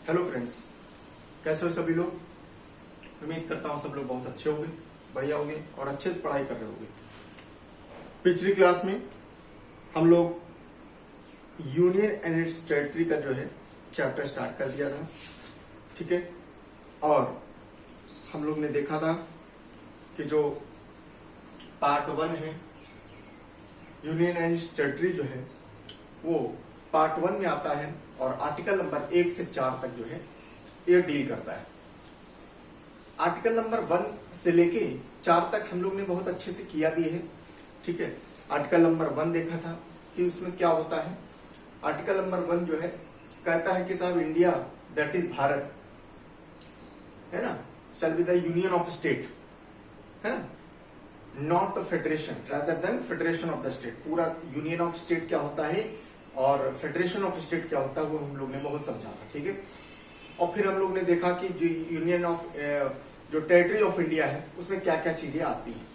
Hello friends, कैसे हो सभी लोग। उम्मीद करता हूँ सब लोग बहुत अच्छे होंगे, बढ़िया होंगे और अच्छे से पढ़ाई कर रहे होंगे। पिछली क्लास में हम लोग यूनियन एंड इट्स टेरिटरी का जो है चैप्टर स्टार्ट कर दिया था, ठीक है। और हम लोग ने देखा था कि जो पार्ट 1 है यूनियन एंड इट्स टेरिटरी जो है वो पार्ट 1 में आता है और आर्टिकल नंबर 1 से 4 तक जो है ये डील करता है। आर्टिकल नंबर 1 से लेके 4 तक हम लोग ने बहुत अच्छे से किया भी है, ठीक है। आर्टिकल नंबर 1 देखा था कि उसमें क्या होता है। आर्टिकल नंबर 1 जो है कहता है कि साहब इंडिया दैट इज भारत है ना, shall be the union of state, है ना, not the federation rather than federation of the state. पूरा यूनियन ऑफ स्टेट क्या होता है और फेडरेशन ऑफ स्टेट क्या होता है वो हम लोग ने बहुत समझा था, ठीक है। और फिर हम लोग ने देखा कि जो यूनियन ऑफ जो टेरिटरी ऑफ इंडिया है उसमें क्या क्या चीजें आती हैं।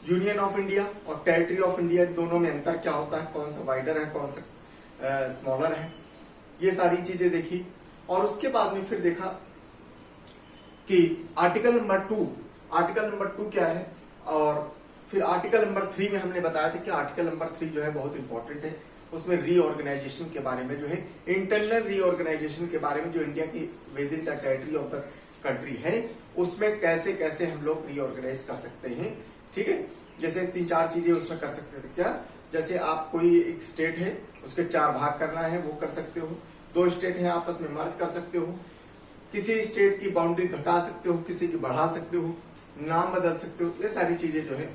यूनियन ऑफ इंडिया और टेरिटरी ऑफ इंडिया दोनों में अंतर क्या होता है, कौन सा वाइडर है कौन सा स्मॉलर है, ये सारी चीजें देखी। और उसके बाद में फिर देखा कि आर्टिकल नंबर 2 क्या है। और फिर आर्टिकल नंबर 3 में हमने बताया था कि आर्टिकल नंबर 3 जो है बहुत इंपॉर्टेंट है। उसमें रीऑर्गेनाइजेशन के बारे में जो है, इंटरनल रीऑर्गेनाइजेशन के बारे में, जो इंडिया की with in the territory of the country है उसमें कैसे कैसे हम लोग रीऑर्गेनाइज कर सकते हैं, ठीक है। जैसे 3-4 चीजें उसमें कर सकते थे। क्या, जैसे आप कोई एक स्टेट है उसके 4 भाग करना है वो कर सकते हो। 2 स्टेट है आपस में मर्ज कर सकते हो। किसी स्टेट की बाउंड्री घटा सकते हो, किसी की बढ़ा सकते हो, नाम बदल सकते हो, ये सारी चीजें जो है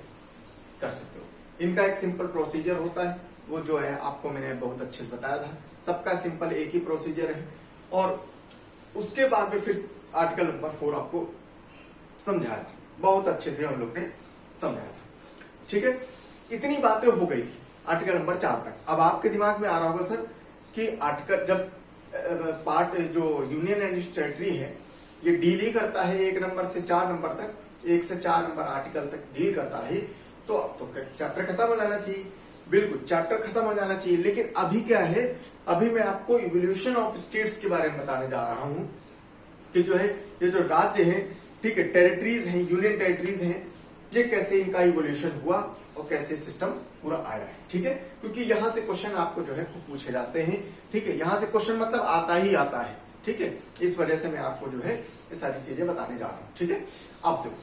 कर सकते हो। इनका एक सिंपल प्रोसीजर होता है, वो जो है आपको मैंने बहुत अच्छे से बताया था। सबका सिंपल एक ही प्रोसीजर है। और उसके बाद में फिर आर्टिकल नंबर 4 आपको समझाया था, बहुत अच्छे से हम लोग ने समझाया था, ठीक है। इतनी बातें हो गई थी आर्टिकल नंबर 4 तक। अब आपके दिमाग में आ रहा होगा सर कि आर्टिकल जब पार्ट जो यूनियन एंड टेरिटरी है ये डील ही करता है 1 नंबर से 4 नंबर तक, 1 से 4 नंबर आर्टिकल तक डील करता है, तो अब तो चैप्टर खत्म हो जाना चाहिए। बिल्कुल चैप्टर खत्म हो जाना चाहिए। लेकिन अभी क्या है, अभी मैं आपको इवोल्यूशन ऑफ स्टेट्स के बारे में बताने जा रहा हूं कि जो है ये जो राज्य है, ठीक है, टेरिटरीज हैं, यूनियन टेरिटरीज हैं, ये कैसे इनका इवोल्यूशन हुआ और कैसे सिस्टम पूरा आया है, ठीक है। क्योंकि यहां से क्वेश्चन आपको जो है पूछे जाते हैं, ठीक है। यहां से क्वेश्चन मतलब आता ही आता है, ठीक है। इस वजह से मैं आपको जो है ये सारी चीजें बताने जा रहा हूं, ठीक है। आप देखो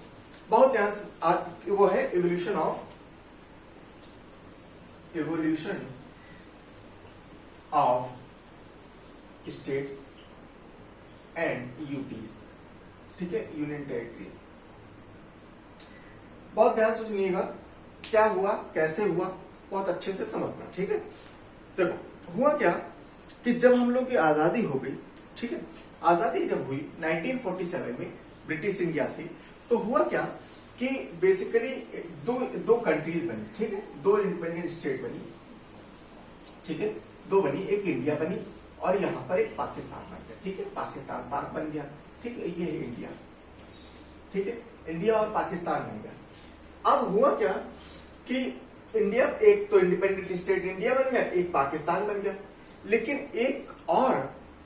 बहुत ध्यान से, वो है evolution of state and UTs, ठीक है, यूनियन टेरिटरीज। बहुत ध्यान से सुनिएगा, क्या हुआ कैसे हुआ बहुत अच्छे से समझना, ठीक है। देखो हुआ क्या कि जब हम लोग की आजादी हो गई, ठीक है, आजादी जब हुई 1947 में ब्रिटिश इंडिया से, तो हुआ क्या कि बेसिकली दो कंट्रीज बनी, ठीक है, 2 इंडिपेंडेंट स्टेट बनी, ठीक है, 2 बनी, एक इंडिया बनी और यहां पर एक पाकिस्तान बन गया, ठीक है, पाकिस्तान पाक बन गया, ठीक है, ये है इंडिया, ठीक है, इंडिया और पाकिस्तान बन गया। अब हुआ क्या कि इंडिया, एक तो इंडिपेंडेंट स्टेट इंडिया बन गया, एक पाकिस्तान बन गया। लेकिन एक और,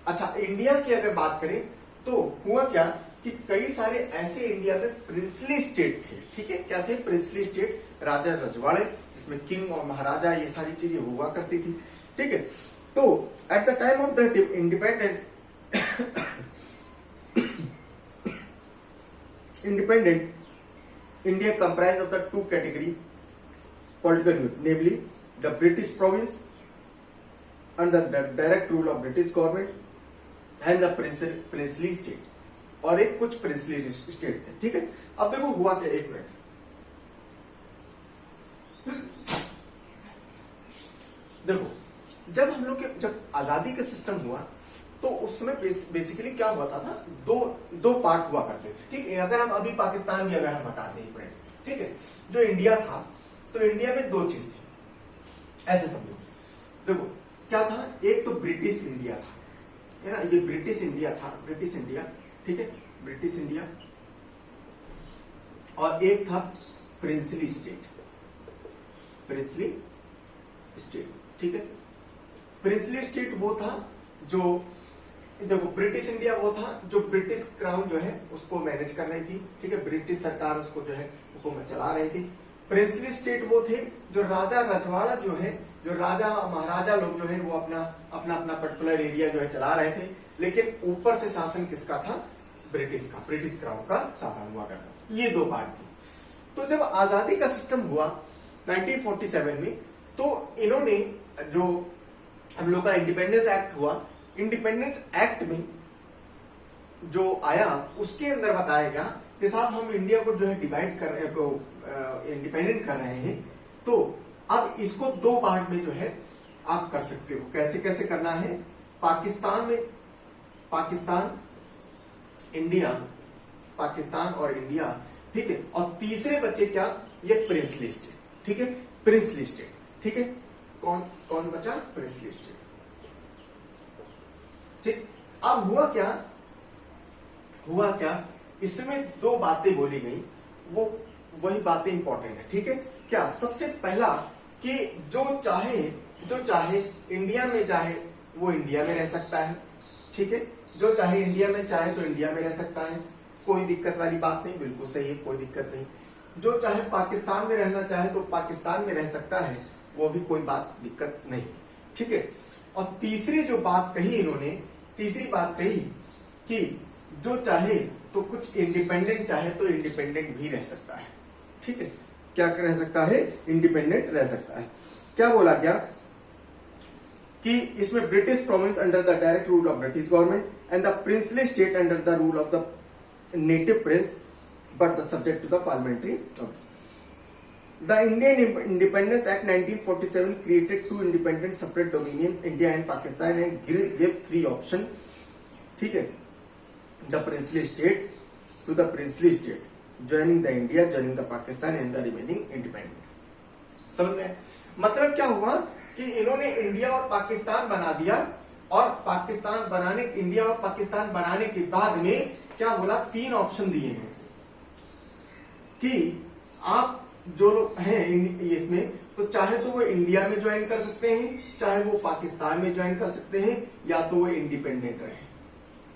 अच्छा इंडिया की अगर बात करें तो हुआ क्या कि कई सारे ऐसे इंडिया में प्रिंसली स्टेट थे, ठीक है, क्या थे प्रिंसली स्टेट, राजा रजवाड़े, जिसमें किंग और महाराजा ये सारी चीजें हुआ करती थी, ठीक है। तो at the time of the independence independent India comprised of the 2 category political unit, namely the British province under the direct rule of British government and the princely state, और एक कुछ princely state थे, ठीक है। अब देखो हुआ क्या, एक मिनट, देखो जब हम लोग के जब आजादी का सिस्टम हुआ तो उसमें बेसिकली क्या हुआ था ना, दो पार्ट हुआ करते थे, ठीक है। अगर हम अभी पाकिस्तान भी अगर हम हटा दें, ठीक है, जो इंडिया था तो इंडिया में 2 चीज थी, ऐसे समझो। देखो क्या था, एक तो ब्रिटिश इंडिया था, है ना, ये ब्रिटिश इंडिया था, ब्रिटिश इंडिया, ठीक है, ब्रिटिश इंडिया, और एक था प्रिंसली स्टेट, ठीक है। प्रिंसली स्टेट वो था जो देखो ब्रिटिश इंडिया वो था जो ब्रिटिश क्राउन जो है उसको मैनेज कर रही थी, ठीक है, ब्रिटिश सरकार उसको जो है हुकूमत चला रही थी। प्रिंसली स्टेट वो थे जो राजा रजवाड़ा जो है, जो राजा महाराजा लोग जो है वो अपना अपना अपना पर्टिकुलर एरिया जो है चला रहे थे, लेकिन ऊपर से शासन किसका था? ब्रिटिश का, ब्रिटिश क्राउन का शासन हुआ करता। ये दो बात थी। तो जब आजादी का सिस्टम हुआ 1947 में, तो इन्होंने जो हम लोग का इंडिपेंडेंस एक्ट हुआ, इंडिपेंडेंस एक्ट में जो आया उसके अंदर बताया गया कि साहब हम इंडिया को जो है डिवाइड कर रहे हैं, इंडिपेंडेंट कर रहे हैं, तो अब इसको दो पार्ट में जो है आप कर सकते हो। कैसे कैसे करना है? पाकिस्तान में, पाकिस्तान, इंडिया, पाकिस्तान और इंडिया, ठीक है, और तीसरे बच्चे क्या? ये प्रिंसली स्टेट, ठीक है, प्रिंसली स्टेट, ठीक है। कौन कौन बचा? प्रिंसली स्टेट, ठीक। अब हुआ क्या? हुआ क्या? इसमें दो बातें बोली गई, वो वही बातें इंपॉर्टेंट है, ठीक है। क्या? सबसे पहला कि जो चाहे इंडिया में चाहे वो इंडिया में रह सकता है, ठीक है, जो चाहे इंडिया में चाहे तो इंडिया में रह सकता है, कोई दिक्कत वाली बात नहीं, बिल्कुल सही है, कोई दिक्कत नहीं। जो चाहे पाकिस्तान में रहना चाहे तो पाकिस्तान में रह सकता है, वो भी कोई बात दिक्कत नहीं, ठीक है। और तीसरी जो बात कही इन्होंने, तीसरी बात कही कि जो चाहे तो कुछ इंडिपेंडेंट चाहे तो इंडिपेंडेंट भी रह सकता है, ठीक है। क्या रह सकता है? इंडिपेंडेंट रह सकता है। क्या बोला गया कि इसमें British province under the direct rule of British government and the princely state under the rule of the native prince but the subject to the parliamentary. The Indian Independence Act 1947 created two independent separate dominion, India and Pakistan, and gave three options, ठीक है, the princely state to the princely state, joining the India, joining the Pakistan and the remaining independent। समझ में? मतलब क्या हुआ कि इन्होंने India और पाकिस्तान बना दिया, और पाकिस्तान बनाने, इंडिया और पाकिस्तान बनाने के बाद में क्या बोला? तीन ऑप्शन दिए हैं कि आप जो लोग हैं इसमें, तो चाहे तो वो इंडिया में ज्वाइन कर सकते हैं, चाहे वो पाकिस्तान में ज्वाइन कर सकते हैं, या तो वो इंडिपेंडेंट रहे।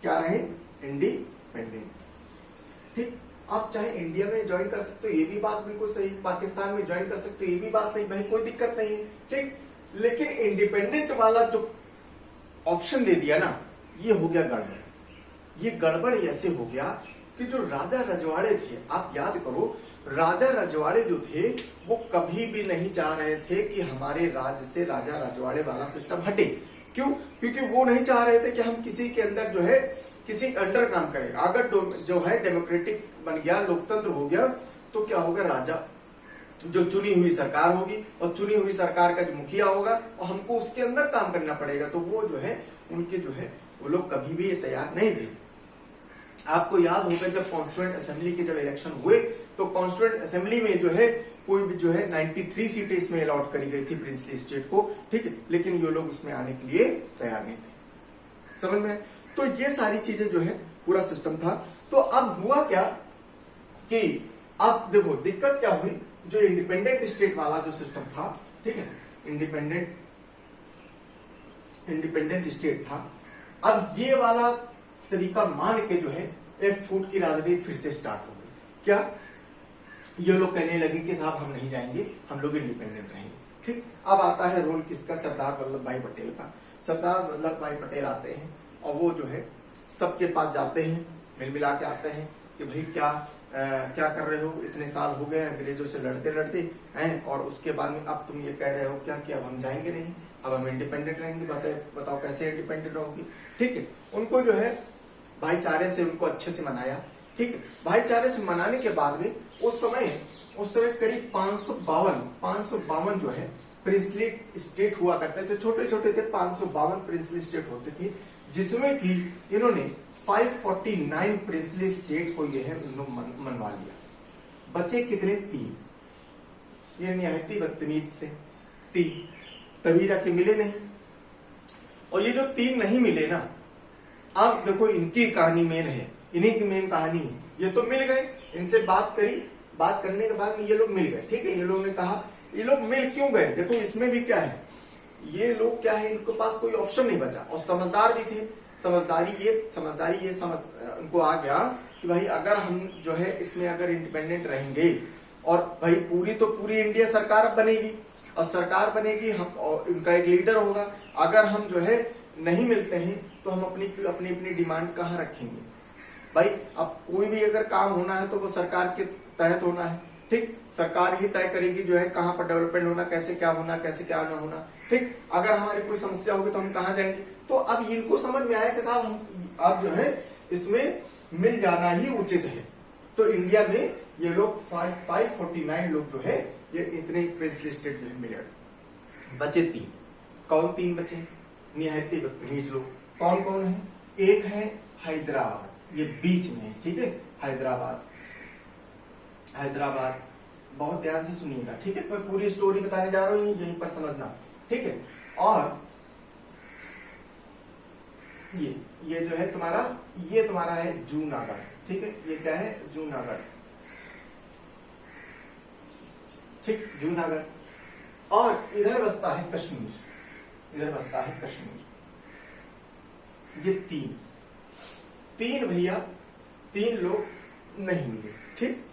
क्या रहे? इंडिपेंडेंट, ठीक। आप चाहे इंडिया में ज्वाइन कर सकते हो, ये भी बात बिल्कुल सही, पाकिस्तान में ज्वाइन कर सकते हो, ये भी बात सही, भाई कोई दिक्कत नहीं है, ठीक। लेकिन इंडिपेंडेंट वाला जो ऑप्शन दे दिया ना, ये हो गया गड़बड़। ये गड़बड़ ऐसे हो गया कि जो राजा रजवाड़े थे, आप याद करो, राजा रजवाड़े जो थे वो कभी भी नहीं चाह रहे थे कि हमारे राज्य से राजा रजवाड़े वाला सिस्टम हटे। क्यों? क्योंकि वो नहीं चाह रहे थे कि हम किसी के अंदर जो है किसी अंडर काम करें। अगर जो है डेमोक्रेटिक बन गया, लोकतंत्र हो गया, तो क्या होगा? राजा जो चुनी हुई सरकार होगी, और चुनी हुई सरकार का जो मुखिया होगा, और हमको उसके अंदर काम करना पड़ेगा। तो वो जो है उनके जो है वो लोग कभी भी ये तैयार नहीं थे। आपको याद होगा जब कॉन्स्टिट्यूएंट असेंबली के जब इलेक्शन हुए, तो कॉन्स्टिट्यूएंट असेंबली में जो है कोई भी जो है 93 सीटें इसमें अलॉट करी गई थी प्रिंसली स्टेट को, ठीक है, लेकिन ये लोग उसमें आने के लिए तैयार नहीं थे। समझ में? तो ये सारी चीजें जो है पूरा सिस्टम था। तो अब हुआ क्या कि अब देखो दिक्कत क्या हुई, जो इंडिपेंडेंट स्टेट वाला जो सिस्टम था, ठीक है, इंडिपेंडेंट स्टेट था, अब ये वाला तरीका मान के जो है एक फूट की राजनीति फिर से स्टार्ट हो गई। क्या? ये लोग कहने लगे कि साहब हम नहीं जाएंगे, हम लोग इंडिपेंडेंट रहेंगे, ठीक। अब आता है रोल किसका? सरदार वल्लभ भाई पटेल का। सरदार वल्लभ भाई पटेल आते हैं और वो जो है सबके पास जाते हैं, मिल मिला के आते हैं कि भाई क्या कर रहे हो, इतने साल हो गए अंग्रेजों से लड़ते लड़ते हैं, और उसके बाद में अब तुम ये कह रहे हो क्या कि अब हम जाएंगे नहीं, अब हम इंडिपेंडेंट रहेंगे। बताओ कैसे इंडिपेंडेंट होगी, ठीक है। उनको जो है भाईचारे से उनको अच्छे से मनाया, ठीक है। भाईचारे से मनाने के बाद में उस समय करीब 552 जो है प्रिंसली स्टेट हुआ करते थे, छोटे छोटे थे, 552 प्रिंसली स्टेट होते थे, जिसमें कि इन्होंने 549 प्रिंसली स्टेट को ये है मनवा लिया। बचे कितने? 3। ये निहायती बदतमीज से 3 तभी जाके मिले नहीं। और ये जो 3 नहीं मिले ना, अब देखो इनकी कहानी मेन है, इन्हीं की मेन कहानी है। ये तो मिल गए, इनसे बात करी, बात करने के बाद में ये लोग मिल गए, ठीक है। ये लोग ने कहा, ये लोग मिल क्यों गए? देखो इसमें भी क्या है, ये लोग क्या है, इनके पास कोई ऑप्शन नहीं बचा, और समझदार भी थे। समझदारी ये समझ उनको आ गया कि भाई अगर हम जो है इसमें अगर इंडिपेंडेंट रहेंगे और भाई पूरी इंडिया सरकार बनेगी और सरकार बनेगी, हम और इनका एक लीडर होगा। अगर हम जो है नहीं मिलते हैं तो हम अपनी अपनी डिमांड कहाँ रखेंगे भाई। अब कोई भी अगर काम होना है तो वो सरकार के तहत होना है, ठीक। सरकार ही तय करेगी जो है कहाँ पर डेवलपमेंट होना, कैसे क्या होना, कैसे क्या ना होना, ठीक। अगर हमारी कोई समस्या होगी तो हम कहाँ जाएंगे। तो अब इनको समझ में आया कि साहब हम अब जो है इसमें मिल जाना ही उचित है। तो इंडिया में ये लोग 549 लोग जो है ये इतने प्रिंसली स्टेट जो है मिले। बचे 3, कौन 3 बचे? निहायती बदतमीज लोग। कौन कौन है? एक है हैदराबाद, ये बीच में, ठीक है। हैदराबाद बहुत ध्यान से सुनिएगा, ठीक है। मैं पूरी स्टोरी बताने जा रहा हूं, यहीं पर समझना, ठीक है। और ये जो है तुम्हारा है जूनागढ़, ठीक है। ये क्या है? जूनागढ़, ठीक, जूनागढ़। और इधर बसता है कश्मीर, ये 3 भैया 3 लोग नहीं मिले, ठीक।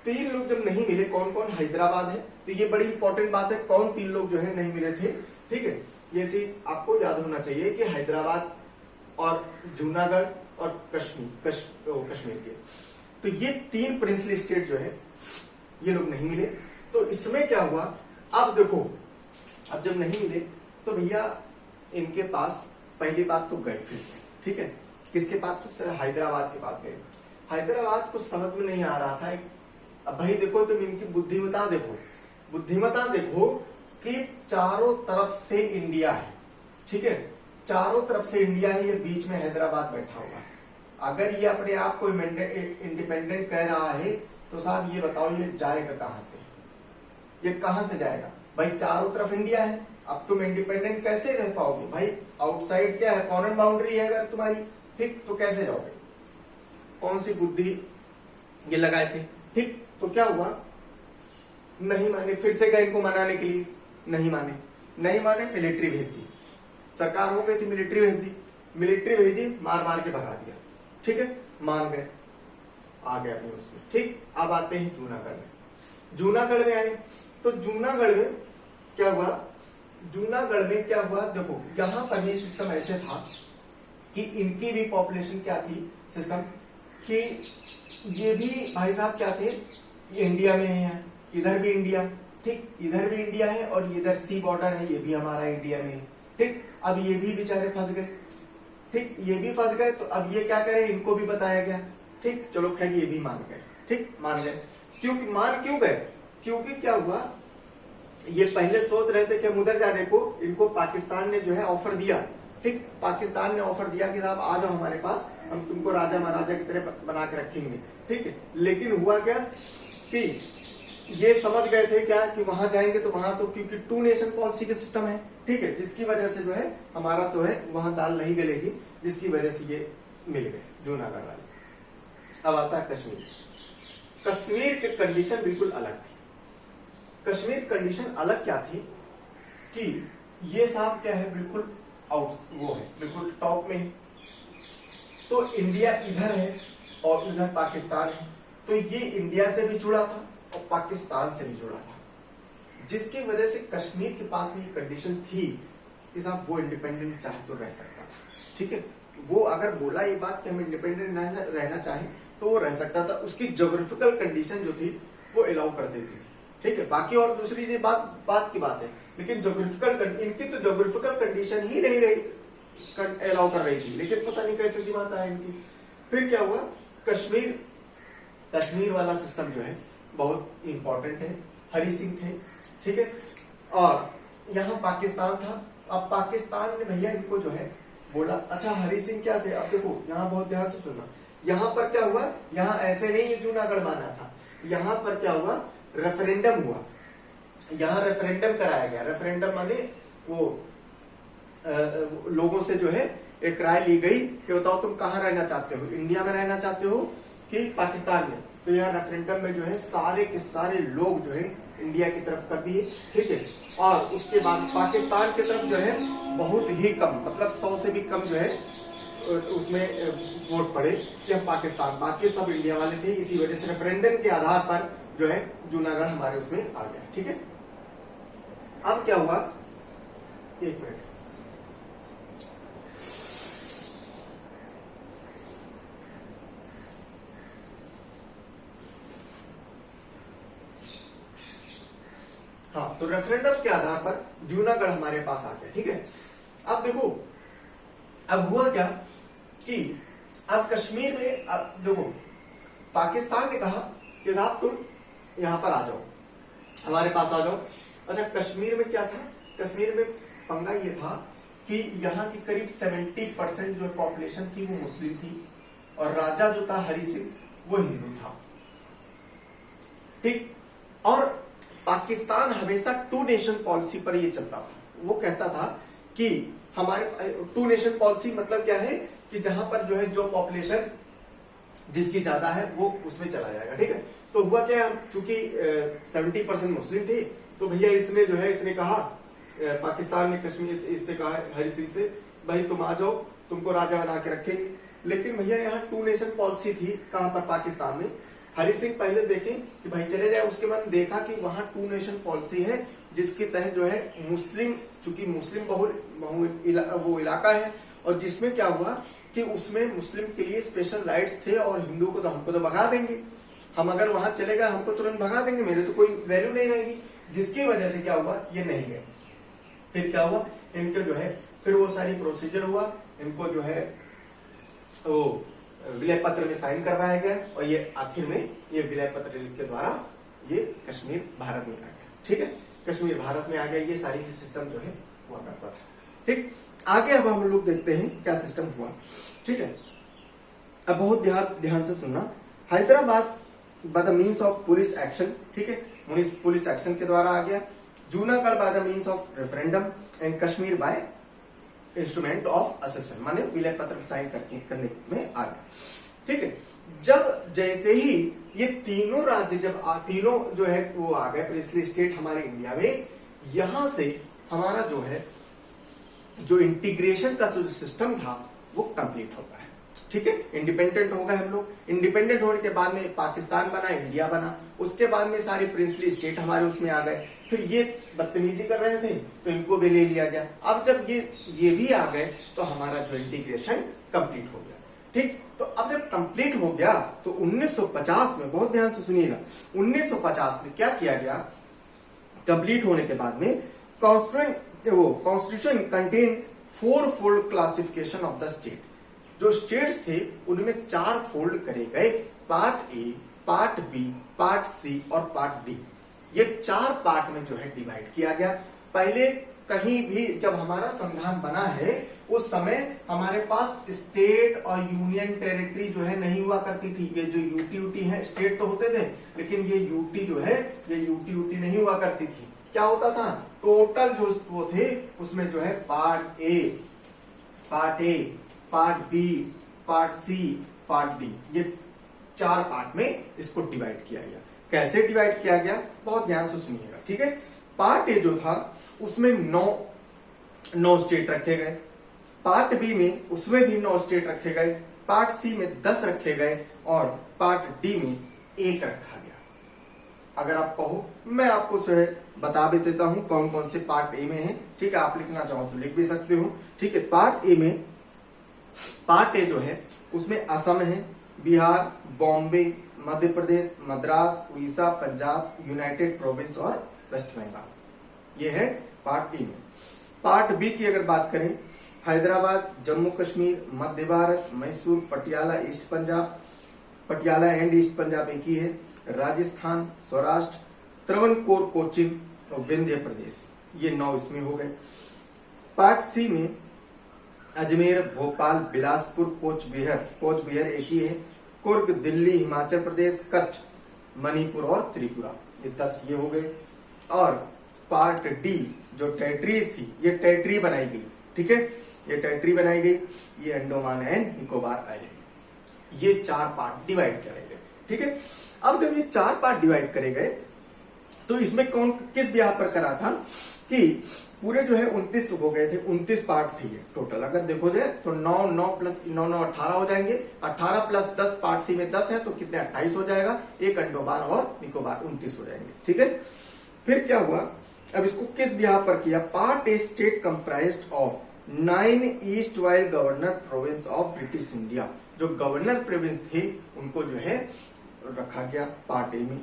3 लोग जब नहीं मिले, कौन कौन? हैदराबाद है, तो ये बड़ी इंपॉर्टेंट बात है, कौन 3 लोग जो है नहीं मिले थे, ठीक है। ये चीज आपको याद होना चाहिए कि हैदराबाद और जूनागढ़ और कश्मीर के, तो ये 3 प्रिंसली स्टेट जो है ये लोग नहीं मिले। तो इसमें क्या हुआ? अब देखो, अब जब नहीं मिले तो भैया इनके पास पहली बात तो गए फिर से, ठीक है। किसके पास? सबसे हैदराबाद के पास गए। हैदराबाद को समझ में नहीं आ रहा था। अब भाई देखो, तुम इनकी बुद्धिमता देखो कि चारों तरफ से इंडिया है, ठीक है। चारों तरफ से इंडिया है, ये बीच में हैदराबाद बैठा हुआ है। अगर ये अपने आप को इंडिपेंडेंट कह रहा है तो साहब ये बताओ ये जाएगा कहां से? ये कहां से जाएगा भाई? चारों तरफ इंडिया है, अब तुम इंडिपेंडेंट कैसे रह पाओगे भाई? आउटसाइड क्या है? फॉरेन बाउंड्री है अगर तुम्हारी, ठीक, तो कैसे जाओगे? कौन सी बुद्धि ये लगाए थे, ठीक। तो क्या हुआ? नहीं माने, फिर से गए इनको मनाने के लिए, नहीं माने, मिलिट्री भेज दी। सरकार हो गई थी, मिलिट्री भेजी, मार के भगा दिया, ठीक है। मान गए, आ गए अपने उसमें, ठीक। अब आते हैं जूनागढ़ में आए तो जूनागढ़ में क्या हुआ? देखो, यहां पर ये सिस्टम ऐसे था कि इनकी भी पॉपुलेशन क्या थी सिस्टम कि ये भी भाई साहब क्या थे, ये इंडिया में है, इधर भी इंडिया, ठीक, इधर भी इंडिया है और इधर सी बॉर्डर है, ये भी हमारा इंडिया में है, ठीक। अब ये भी बेचारे फंस गए, ठीक, ये भी फंस गए। तो अब ये क्या करें? इनको भी बताया गया, ठीक, चलो खैर ये भी मान गए, ठीक, मान गए। क्यों गए? क्योंकि क्या हुआ, ये पहले सोच रहे थे कि हम उधर जाने को, इनको पाकिस्तान ने जो है ऑफर दिया, ठीक। पाकिस्तान ने ऑफर दिया कि साहब आ जाओ हमारे पास, हम तुमको राजा महाराजा की तरह बना के रखेंगे, ठीक है। लेकिन हुआ क्या कि ये समझ गए थे क्या कि वहां जाएंगे तो वहां तो क्योंकि 2 नेशन पॉलिसी के सिस्टम है, ठीक है, जिसकी वजह से जो है हमारा तो है वहां दाल नहीं गलेगी, जिसकी वजह से ये मिल गए जूनागढ़ वाले। अब आता है कश्मीर की कंडीशन बिल्कुल अलग थी। कश्मीर कंडीशन अलग क्या थी कि ये साहब क्या है, बिल्कुल बिल्कुल टॉप में है। तो इंडिया इधर है और इधर पाकिस्तान है, तो ये इंडिया से भी जुड़ा था और पाकिस्तान से भी जुड़ा था, जिसकी वजह से कश्मीर के पास में ये कंडीशन थी कि साहब वो इंडिपेंडेंट चाहे तो रह सकता था, ठीक है। वो अगर बोला ये बात कि हम इंडिपेंडेंट रहना चाहें तो वो रह सकता था। उसकी ज्योग्राफिकल कंडीशन जो थी वो अलाउ कर देती थी, ठीक है। बाकी और दूसरी ये बात की बात है, लेकिन इनकी तो ज्योग्राफिकल कंडीशन ही नहीं रही, अलाउ कर रही थी, लेकिन पता नहीं कैसे की बात है इनकी। फिर क्या हुआ, कश्मीर वाला सिस्टम जो है बहुत इंपॉर्टेंट है, हरि सिंह थे, ठीक है। और यहाँ पाकिस्तान था। अब पाकिस्तान ने भैया इनको जो है बोला, अच्छा हरि सिंह क्या थे? अब देखो यहाँ बहुत ध्यान से सुनना, यहाँ पर क्या हुआ, यहाँ ऐसे नहीं ये जूनागढ़ माना था, यहाँ पर क्या हुआ, रेफरेंडम हुआ, यहाँ रेफरेंडम कराया गया। रेफरेंडम माने वो लोगों से जो है एक राय ली गई कि बताओ तुम कहाँ रहना चाहते हो, इंडिया में रहना चाहते हो कि पाकिस्तान में। तो यहाँ रेफरेंडम में जो है सारे के सारे लोग जो है इंडिया की तरफ कर दिए, ठीक है। और उसके बाद पाकिस्तान की तरफ जो है बहुत ही कम, मतलब 100 से भी कम जो है उसमें वोट पड़े कि हम पाकिस्तान, बाकी सब इंडिया वाले थे। इसी वजह से रेफरेंडम के आधार पर जो है जूनागढ़ हमारे उसमें आ गया। ठीक है, अब क्या हुआ, एक मिनट, हाँ, तो रेफरेंडम के आधार पर जूनागढ़ हमारे पास आ गया। ठीक है, अब देखो अब हुआ क्या कि अब कश्मीर में, अब देखो पाकिस्तान ने कहा कि साहब तुम यहां पर आ जाओ, हमारे पास आ जाओ। अच्छा, कश्मीर में क्या था, कश्मीर में पंगा ये था कि यहाँ की करीब 70% जो पॉपुलेशन थी वो मुस्लिम थी और राजा जो था हरि सिंह वो हिंदू था। ठीक, और पाकिस्तान हमेशा 2 नेशन पॉलिसी पर ये चलता था। वो कहता था कि हमारे 2 नेशन पॉलिसी मतलब क्या है कि जहां पर जो है जो पॉपुलेशन जिसकी ज्यादा है वो उसमें चला जाएगा। ठीक है, तो हुआ क्या, चूंकि 70% मुस्लिम थे तो भैया इसने जो है इसने कहा, पाकिस्तान ने कश्मीर से इससे कहा हरि सिंह से, भाई तुम आ जाओ, तुमको राजा बना के रखेंगे। लेकिन भैया यहाँ 2 नेशन पॉलिसी थी, कहां पर, पाकिस्तान में। हरि सिंह पहले देखें कि भाई चले जाए, उसके बाद देखा कि वहां 2 नेशन पॉलिसी है जिसके तहत जो है मुस्लिम, चूंकि मुस्लिम वो इलाका है, और जिसमें क्या हुआ कि उसमें मुस्लिम के लिए स्पेशल राइट्स थे और हिंदू को तो हमको तो भगा देंगे, हम अगर वहां चले गए हमको तुरंत भगा देंगे, मेरे तो कोई वैल्यू नहीं रहेगी। जिसकी वजह से क्या हुआ, ये नहीं गए। फिर क्या हुआ, इनके जो है फिर वो सारी प्रोसीजर हुआ, इनको जो है वो विलय पत्र में साइन करवाया गया और ये आखिर में ये विलय पत्र के द्वारा ये कश्मीर भारत में आ गया। ठीक है, कश्मीर भारत में आ गया, ये सारी सिस्टम जो है हुआ करता था। ठीक, आगे अब हम लोग देखते हैं क्या सिस्टम हुआ। ठीक है, अब बहुत ध्यान से सुनना। Hyderabad by the means of police action, ठीक है, पुलिस एक्शन के द्वारा आ गया। Junagadh by the means of referendum and Kashmir by instrument of accession, माने विलय पत्र साइन करने में आ गया। ठीक है, जब जैसे ही ये तीनों राज्य जब तीनों जो है वो आ गए प्रिंसली स्टेट हमारे इंडिया में, यहां से हमारा जो है जो इंटीग्रेशन का जो सिस्टम था वो कंप्लीट होता है। ठीक है, इंडिपेंडेंट हो गए हम लोग। इंडिपेंडेंट होने के बाद में पाकिस्तान बना, इंडिया बना, उसके बाद में सारे प्रिंसली स्टेट हमारे उसमें आ गए। फिर ये बदतमीजी कर रहे थे तो इनको भी ले लिया गया। अब जब ये भी आ गए तो हमारा जो इंटीग्रेशन कंप्लीट हो गया। ठीक, तो अब जब कंप्लीट हो गया तो 1950 में, बहुत ध्यान से सुनिएगा, 1950 में क्या किया गया, कंप्लीट होने के बाद में constitution contain 4 fold classification of the state. जो स्टेट्स थे उनमें 4 फोल्ड करे गए, part A, part B, part C और पार्ट डी। ये 4 पार्ट में जो है डिवाइड किया गया। पहले कहीं भी जब हमारा संविधान बना है उस समय हमारे पास स्टेट और यूनियन टेरिटरी जो है नहीं हुआ करती थी। ये जो यूटी है, स्टेट तो होते थे लेकिन ये यूटी जो है ये यूटी नहीं हुआ करती थी। क्या होता था, टोटल जो वो थे उसमें जो है part A, part B, part C, part D, ये 4 पार्ट में इसको डिवाइड किया गया। कैसे डिवाइड किया गया, बहुत ध्यान से सुनिएगा। ठीक है, पार्ट ए जो था उसमें 9 स्टेट रखे गए, पार्ट बी में उसमें भी 9 स्टेट रखे गए, पार्ट सी में 10 रखे गए और पार्ट डी में 1 रखा गया। अगर आप कहो मैं आपको जो है बता भी देता हूं कौन कौन से पार्ट ए में है। ठीक है, आप लिखना चाहो तो लिख भी सकते हो। ठीक है, पार्ट ए में, पार्ट ए जो है उसमें असम है, बिहार, बॉम्बे, मध्य प्रदेश, मद्रास, उड़ीसा, पंजाब, यूनाइटेड प्रोविंस और वेस्ट बंगाल, ये है पार्ट ए में। पार्ट बी की अगर बात करें, Hyderabad, Jammu Kashmir, Madhya Bharat, Mysore, Patiala, east Punjab, Patiala and east Punjab एक ही है, राजस्थान, सौराष्ट्र, त्रावणकोर, कोचीन और विंध्य प्रदेश, ये 9 इसमें हो गए। पार्ट सी में अजमेर, भोपाल, बिलासपुर, कोच बिहार एक ही है, कुर्ग, दिल्ली, हिमाचल प्रदेश, कच्छ, मणिपुर और त्रिपुरा, ये 10 ये हो गए। और पार्ट डी जो टेरिटरीज थी, ये टेरिटरी बनाई गई। ठीक है, ये टेरिटरी बनाई गई, ये अंडोमान एंड निकोबार आइलैंड, ये 4 पार्ट डिवाइड करे गए। ठीक है, अब जब ये 4 पार्ट डिवाइड करे गए तो इसमें कौन किस ब्याह पर करा था कि पूरे जो है 29 हो गए थे, 29 पार्ट थे ये टोटल। अगर देखो जाए तो 9 प्लस 9 18 हो जाएंगे, 18 प्लस 10 पार्ट सी में 10 है तो कितने 28 हो जाएगा, एक अंडोबार और निकोबार 29 हो जाएंगे। ठीक है, फिर क्या हुआ, अब इसको किस ब्याह पर किया, part A state comprised of 9 erstwhile governor province of British India. जो गवर्नर प्रोविंस थे उनको जो है रखा गया पार्ट ए में।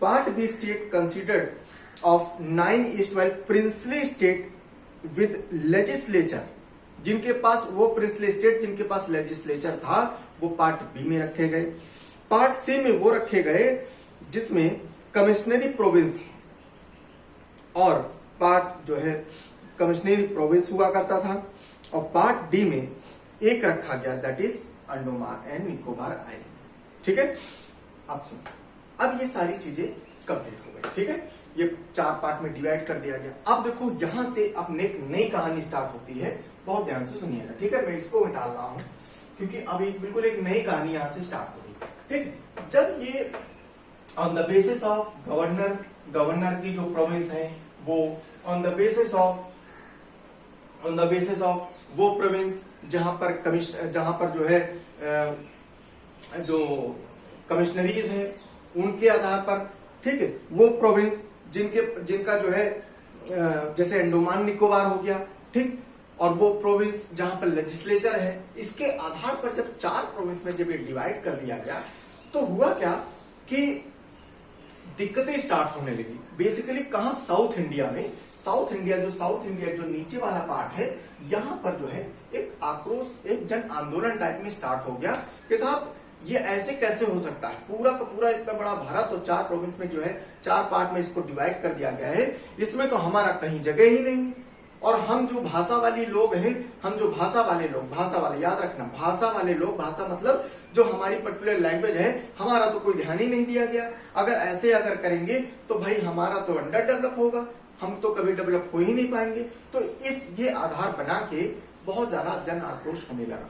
Part B state considered of 9 erstwhile princely state with legislature, जिनके पास वो प्रिंसली स्टेट जिनके पास लेजिस्लेचर था वो पार्ट बी में रखे गए। पार्ट सी में वो रखे गए जिसमें कमिश्नरी प्रोविंस था और पार्ट जो है कमिश्नरी प्रोविंस हुआ करता था, और पार्ट डी में एक रखा गया that is Andaman and Nicobar island. ठीक है, अब सुनो, अब ये सारी चीजें कंप्लीट हो गई। ठीक है, ये 4 पार्ट में डिवाइड कर दिया गया। अब देखो यहां से अब एक नई कहानी स्टार्ट होती है, बहुत ध्यान से सुनिएगा। ठीक है, मैं इसको डाल रहा हूं क्योंकि अब बिल्कुल एक नई कहानी यहां से स्टार्ट हो रही है। ठीक, जब ये on the basis of governor की जो प्रोविंस है वो ऑन द बेसिस ऑफ वो प्रोविंस जहां पर जो है जो कमिश्नरीज है उनके आधार पर, ठीक है, वो प्रोविंस जिनका जो है जैसे अंडोमान निकोबार हो गया, ठीक, और वो प्रोविंस जहां पर लेजिस्लेचर है, इसके आधार पर जब 4 प्रोविंस में जब ये डिवाइड कर दिया गया तो हुआ क्या कि दिक्कतें स्टार्ट होने लगी। बेसिकली कहा, साउथ इंडिया जो नीचे वाला पार्ट है, यहां पर जो है एक आक्रोश, एक जन आंदोलन टाइप में स्टार्ट हो गया कि साहब ये ऐसे कैसे हो सकता है, पूरा का पूरा इतना बड़ा भारत और 4 प्रोविंस में जो है 4 पार्ट में इसको डिवाइड कर दिया गया है, इसमें तो हमारा कहीं जगह ही नहीं। और हम जो भाषा वाले लोग हैं, भाषा वाले याद रखना, भाषा वाले लोग, भाषा मतलब जो हमारी पर्टिकुलर लैंग्वेज है, हमारा तो कोई ध्यान ही नहीं दिया गया। अगर करेंगे तो भाई हमारा तो अंडर डेवलप होगा, हम तो कभी डेवलप हो ही नहीं पाएंगे। तो ये आधार बना के बहुत ज्यादा जन आक्रोश होने लगा।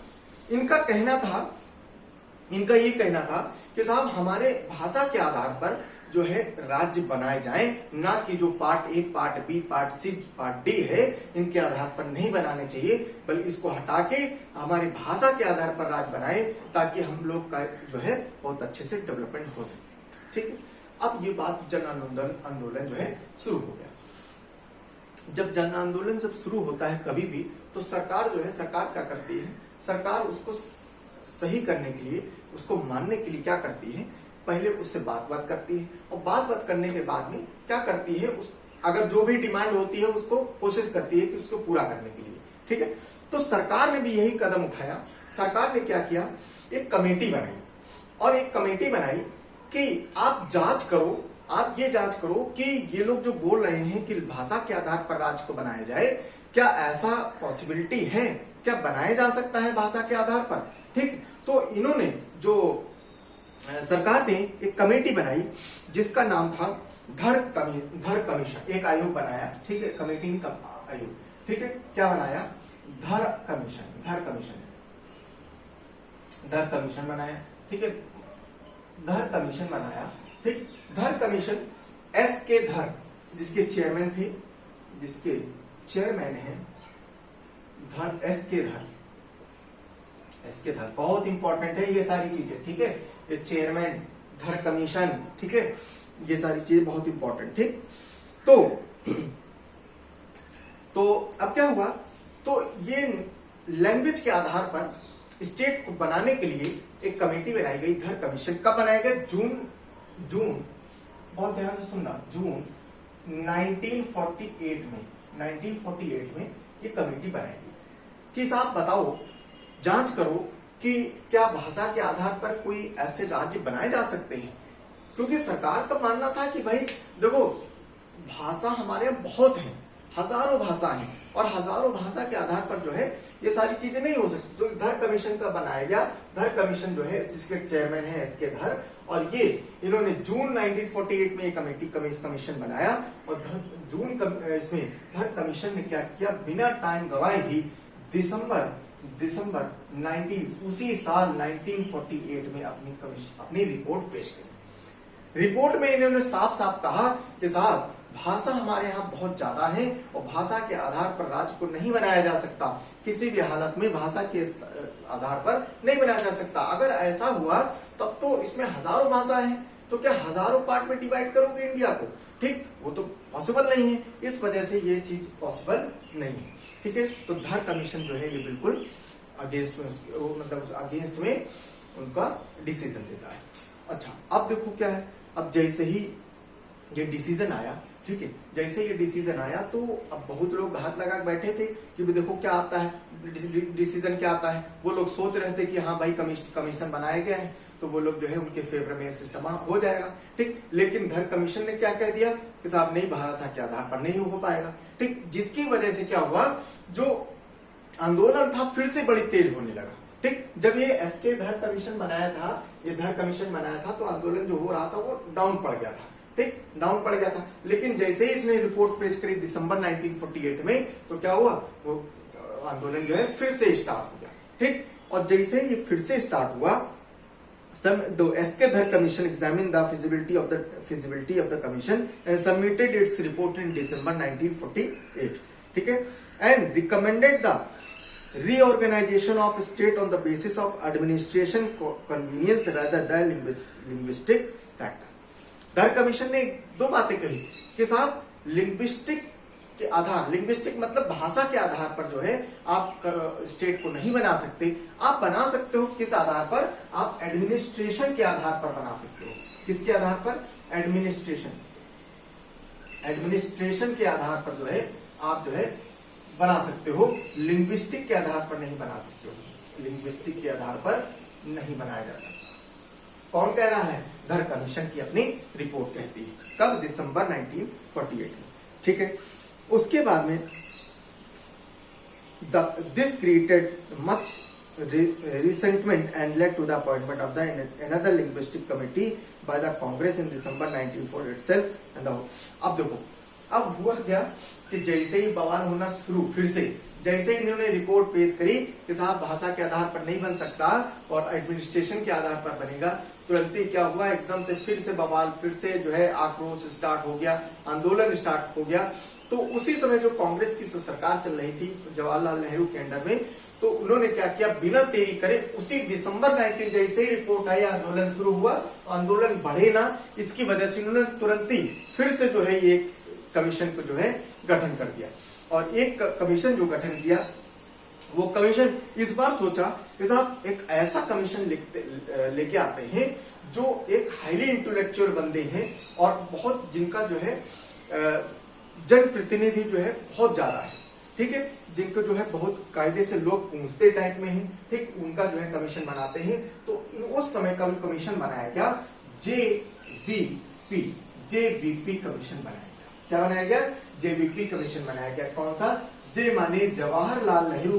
इनका ये कहना था कि साहब हमारे भाषा के आधार पर जो है राज्य बनाए जाएं, ना कि जो part A, part B, part C, part D है, इनके आधार पर नहीं बनाने चाहिए, बल्कि इसको हटा के हमारी भाषा के आधार पर राज्य बनाए ताकि हम लोग का जो है बहुत अच्छे से डेवलपमेंट हो सके। ठीक है, अब ये बात जन आंदोलन जो है शुरू हो गया। जब जन आंदोलन जब शुरू होता है कभी भी, तो सरकार क्या करती है, सरकार उसको सही करने के लिए, उसको मानने के लिए क्या करती है, पहले उससे बात करती है, और बात करने के बाद में क्या करती है, अगर जो भी डिमांड होती है उसको कोशिश करती है कि उसको पूरा करने के लिए। ठीक है, तो सरकार ने भी यही कदम उठाया। सरकार ने क्या किया, एक कमेटी बनाई, और एक कमेटी बनाई कि आप ये जांच करो कि ये लोग जो बोल रहे हैं कि भाषा के आधार पर राज्य को बनाया जाए, क्या ऐसा पॉसिबिलिटी है, क्या बनाया जा सकता है भाषा के आधार पर। ठीक, तो इन्होंने जो सरकार ने एक कमेटी बनाई जिसका नाम था धर कमीशन, एक आयोग बनाया। ठीक है, कमेटी का आयोग, ठीक है, क्या बनाया, धर कमीशन बनाया। ठीक है, धर कमीशन बनाया। ठीक, धर कमीशन एस के धर जिसके चेयरमैन है धर, एस के धर बहुत इंपॉर्टेंट है ये सारी चीजें। ठीक है, ये चेयरमैन, धर कमीशन, ठीक है, ये सारी चीजें बहुत इंपॉर्टेंट। ठीक, तो अब क्या हुआ, तो ये लैंग्वेज के आधार पर स्टेट को बनाने के लिए एक कमेटी बनाई गई, धर कमीशन। कब बनाया गया, जून बहुत ध्यान से सुनना, जून 1948 में ये कमेटी बनाई गई कि साहब बताओ, जांच करो कि क्या भाषा के आधार पर कोई ऐसे राज्य बनाए जा सकते हैं। क्योंकि सरकार का मानना था कि भाई देखो, भाषा हमारे यहाँ बहुत है, हजारों भाषा हैं, और हजारों भाषा के आधार पर जो है ये सारी चीजें नहीं हो सकती। तो धर कमीशन का बनाया गया, धर कमीशन जो है जिसके चेयरमैन है एसके धर, और ये इन्होंने जून 1948 में एक कमीशन बनाया, और इसमें धर कमीशन ने क्या किया, बिना टाइम गवाए ही दिसंबर 19 उसी साल 1948 में अपनी रिपोर्ट पेश करी। रिपोर्ट में इन्होंने साफ साफ कहा कि साहब भाषा हमारे यहाँ बहुत ज्यादा है और भाषा के आधार पर राज्य को नहीं बनाया जा सकता, किसी भी हालत में भाषा के आधार पर नहीं बनाया जा सकता। अगर ऐसा हुआ तब तो इसमें हजारों भाषा है, तो क्या हजारों पार्ट में डिवाइड करोगे इंडिया को? ठीक, वो तो पॉसिबल नहीं है। इस वजह से ये चीज पॉसिबल नहीं है। ठीक है, तो धर कमीशन जो है ये बिल्कुल अगेंस्ट में मतलब अगेंस्ट में उनका डिसीजन देता है। अच्छा, अब देखो क्या है, अब जैसे ही ये डिसीजन आया, ठीक है, जैसे ये डिसीजन आया तो अब बहुत लोग हाथ लगा बैठे थे कि देखो क्या आता है, डिसीजन क्या आता है। वो लोग सोच रहे थे कि हाँ भाई कमीशन बनाए गए हैं तो वो लोग जो है उनके फेवर में सिस्टम हो जाएगा। ठीक, लेकिन धर कमीशन ने क्या कह दिया कि साहब नहीं, भाषा के आधार पर नहीं हो पाएगा। ठीक, जिसकी वजह से क्या हुआ, जो आंदोलन था फिर से बड़ी तेज होने लगा। ठीक, जब ये एसके धर कमीशन बनाया था, ये धर कमीशन बनाया था तो आंदोलन जो हो रहा था वो डाउन पड़ गया था। ठीक, डाउन पड़ गया था। लेकिन जैसे ही इसने रिपोर्ट पेश करी दिसंबर 1948 में, तो क्या हुआ, वो आंदोलन जो है फिर से स्टार्ट हो गया। ठीक, और जैसे ये फिर से स्टार्ट हुआ, SK Dhar Commission examined the feasibility of the commission and submitted its report in December 1948. ठीक है, and recommended the reorganization of state on the basis of administration convenience rather than linguistic factor. धर commission ने दो बातें कही कि साहब linguistic के आधार, लिंग्विस्टिक मतलब भाषा के आधार पर जो है आप स्टेट को नहीं बना सकते। आप बना सकते हो किस आधार पर, आप एडमिनिस्ट्रेशन के आधार पर बना सकते हो। किसके आधार पर, एडमिनिस्ट्रेशन, एडमिनिस्ट्रेशन के आधार पर जो है आप जो है बना सकते हो, लिंग्विस्टिक के आधार पर नहीं बना सकते हो। लिंग्विस्टिक के आधार पर नहीं बनाया जा सकता। कौन कह रहा है, धर कमीशन की अपनी रिपोर्ट कहती है। कब, दिसंबर 1948 में। ठीक है, उसके बाद में this created much resentment and led to the appointment of the another linguistic committee by the Congress in December 1904 itself and the अब देखो, अब हुआ क्या कि जैसे ही बवाल होना शुरू, फिर से जैसे ही इन्होंने रिपोर्ट पेश करी कि साहब भाषा के आधार पर नहीं बन सकता और एडमिनिस्ट्रेशन के आधार पर बनेगा, तुरंत ही क्या हुआ, एकदम से फिर से बवाल, फिर से जो है आक्रोश स्टार्ट हो गया, आंदोलन स्टार्ट हो गया। तो उसी समय जो कांग्रेस की जो सरकार चल रही थी जवाहरलाल नेहरू के अंडर में, तो उन्होंने क्या किया, बिना देरी करे उसी दिसंबर 19 जैसे ही रिपोर्ट आई, आंदोलन शुरू हुआ, आंदोलन बढ़े ना, इसकी वजह से उन्होंने तुरंत ही फिर से जो है ये कमीशन को जो है गठन कर दिया। और एक कमीशन जो गठन किया, वो कमीशन इस बार सोचा कि साहब एक ऐसा कमीशन लेके आते हैं जो एक हाईली इंटेलेक्चुअल बंदे हैं और बहुत जिनका जो है जनप्रतिनिधि जो है बहुत ज्यादा है। ठीक है, जिनको जो है बहुत कायदे से लोग पूछते टाइप में हैं। ठीक, उनका जो है कमीशन बनाते हैं। तो उस समय का कमीशन बनाया गया जेवीपी कमीशन बनाया गया। क्या बनाया गया, जेवीपी कमीशन बनाया गया। कौन सा, जे माने जवाहरलाल नेहरू,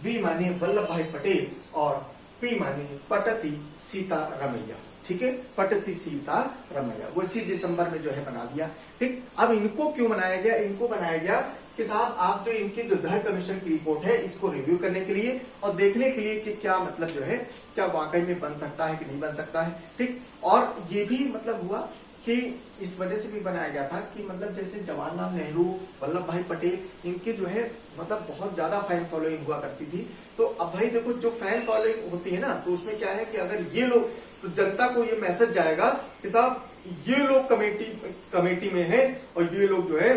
वी माने वल्लभ भाई पटेल और पी माने पटती सीतारमैया। ठीक है, पटती सीतारमैया, वो इसी दिसंबर में जो है बना दिया। ठीक, अब इनको क्यों बनाया गया, इनको बनाया गया कि साहब आप जो इनकी जो धर कमीशन की रिपोर्ट है इसको रिव्यू करने के लिए और देखने के लिए कि क्या मतलब जो है क्या वाकई में बन सकता है कि नहीं बन सकता है। ठीक, और ये भी मतलब हुआ कि इस वजह से भी बनाया गया था कि मतलब जैसे जवाहरलाल नेहरू, वल्लभ भाई पटेल, इनके जो है मतलब बहुत ज्यादा फैन फॉलोइंग हुआ करती थी। तो अब भाई देखो, जो फैन फॉलोइंग होती है ना, तो उसमें क्या है कि अगर ये लोग, तो जनता को ये मैसेज जाएगा कि साहब ये लोग कमेटी में है और ये लोग जो है,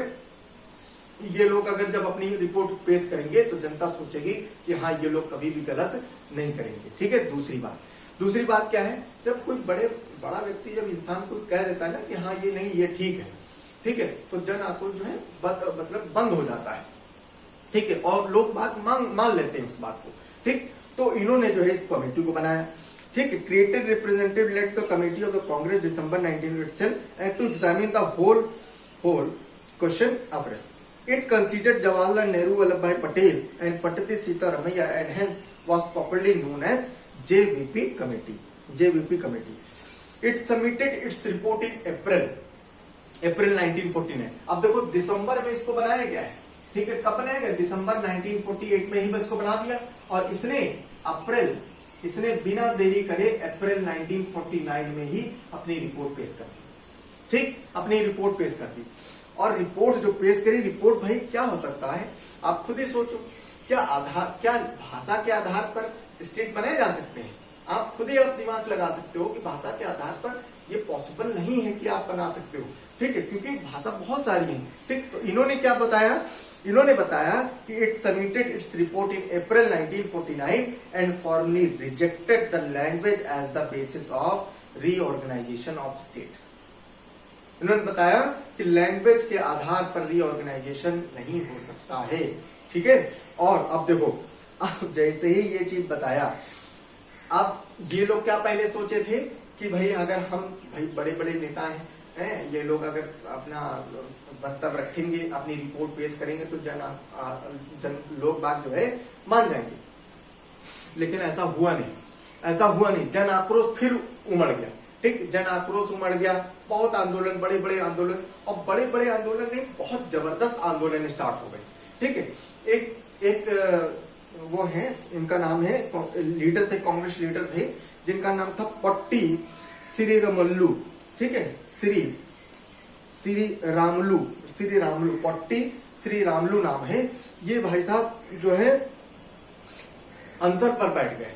ये लोग अगर जब अपनी रिपोर्ट पेश करेंगे तो जनता सोचेगी कि हाँ ये लोग कभी भी गलत नहीं करेंगे। ठीक है, दूसरी बात क्या है, जब कोई बड़ा व्यक्ति जब इंसान को कह देता है ना कि हाँ ये नहीं, ये ठीक है, ठीक है, तो जन आक्रोश जो है मतलब बंद हो जाता है। ठीक है, और लोग बात मान लेते हैं उस बात को। ठीक, तो इन्होंने जो है इस कमेटी को बनाया। ठीक है, created representative led the committee of the Congress December 19 itself and to examine the whole question of risk. It considered Jawaharlal Nehru, Vallabhbhai Patel and Patati Sitaramayya and hence was popularly known as JVP committee. It submitted its report in April 1949. अब देखो दिसंबर में इसको बनाया गया है। ठीक है, कब बनाया गया, दिसंबर 1948 में ही इसको बना दिया और इसने अप्रैल इसने बिना देरी करे अप्रैल 1949 में ही अपनी रिपोर्ट पेश कर दी। ठीक, अपनी रिपोर्ट पेश कर दी। और रिपोर्ट जो पेश करी, रिपोर्ट भाई क्या हो सकता है, आप खुद ही सोचो। क्या भाषा के आधार पर स्टेट बनाए जा सकते हैं? आप खुद ही आप दिमाग लगा सकते हो कि भाषा के आधार पर ये पॉसिबल नहीं है कि आप बना सकते हो। ठीक है, क्योंकि भाषा बहुत सारी है। ठीक, तो इन्होंने क्या बताया, इन्होंने बताया कि it submitted its report in April 1949 and formally rejected the language as the basis of reorganisation of state. इन्होंने बताया कि लैंग्वेज के आधार पर रीऑर्गेनाइजेशन नहीं हो सकता है। ठीक है, और अब देखो, अब जैसे ही ये चीज बताया, अब ये लोग क्या पहले सोचे थे कि भाई अगर हम भाई बड़े बड़े नेता हैं, ये लोग अगर अपना वक्तव्य रखेंगे, अपनी रिपोर्ट पेश करेंगे तो जन लोग बात जो है मान जाएंगे। लेकिन ऐसा हुआ नहीं, ऐसा हुआ नहीं। जन आक्रोश फिर उमड़ गया। ठीक, जन आक्रोश उमड़ गया, बहुत आंदोलन, बड़े बड़े आंदोलन, और बड़े बड़े आंदोलन नहीं, बहुत जबरदस्त आंदोलन स्टार्ट हो गए। ठीक है, एक वो है, इनका नाम है, लीडर थे, कांग्रेस लीडर थे, जिनका नाम था पट्टी श्री रामुलु। ठीक है, श्री रामुलु, पट्टी श्री रामुलु नाम है। ये भाई साहब जो है अनशन पर बैठ गए,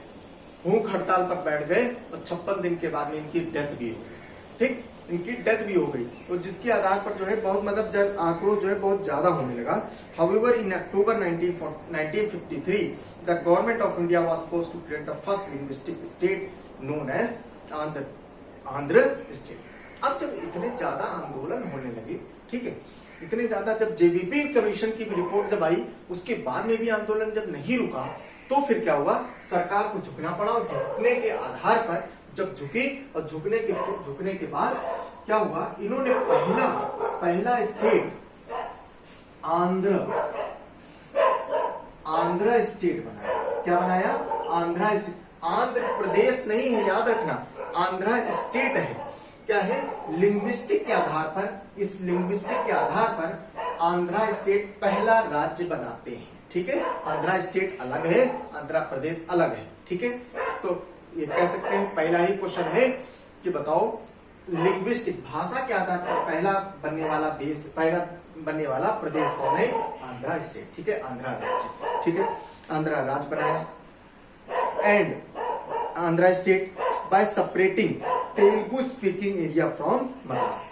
भूख हड़ताल पर बैठ गए, और 56 दिन के बाद में इनकी डेथ भी हो गई। ठीक, इनकी डेथ भी हो गई। तो जिसके आधार पर जो है बहुत मतलब जन आक्रोश जो है बहुत ज्यादा होने लगा। However in October 1953 the government of India was forced to create the first linguistic state known as Andhra state. अब जब इतने ज्यादा आंदोलन होने लगे, ठीक है, इतने ज्यादा, जब जेवीपी कमीशन की भी रिपोर्ट जब आई, उसके बाद में भी आंदोलन जब नहीं रुका, तो फिर क्या हुआ, सरकार को झुकना पड़ा। और झुकने के आधार पर जब झुकी, और झुकने के बाद क्या हुआ, इन्होंने पहला स्टेट आंध्र स्टेट बनाया। क्या बनाया? आंध्र स्टेट। आंध्र प्रदेश नहीं है, याद रखना, आंध्र स्टेट है। क्या है? लिंग्विस्टिक के आधार पर, इस लिंग्विस्टिक के आधार पर आंध्र स्टेट पहला राज्य बनाते हैं। ठीक है, आंध्र स्टेट अलग है, आंध्र प्रदेश अलग है। ठीक है, तो ये कह सकते हैं पहला ही क्वेश्चन है कि बताओ लिंग्विस्टिक, भाषा के आधार पर पहला बनने वाला देश, पहला बनने वाला प्रदेश कौन है? आंध्र स्टेट। ठीक है, आंध्र राज्य। ठीक है, आंध्र राज्य बनाया। And Andhra state by separating Telugu speaking area from Madras.